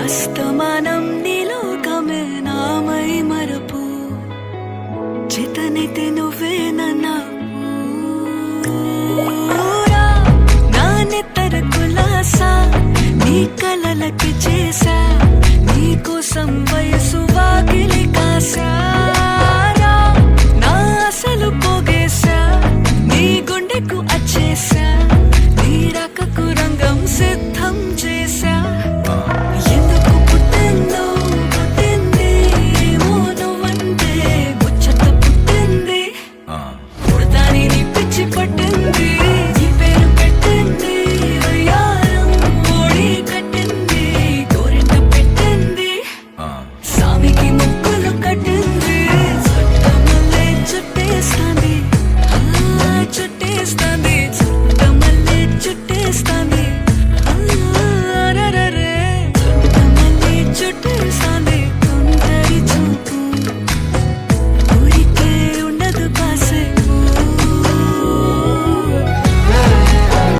అస్తమానం నీలోకమే నామై మరపు చేతనైతే నువ్వే నన్నా నా నెత్తర కులాసా నీ కలలకి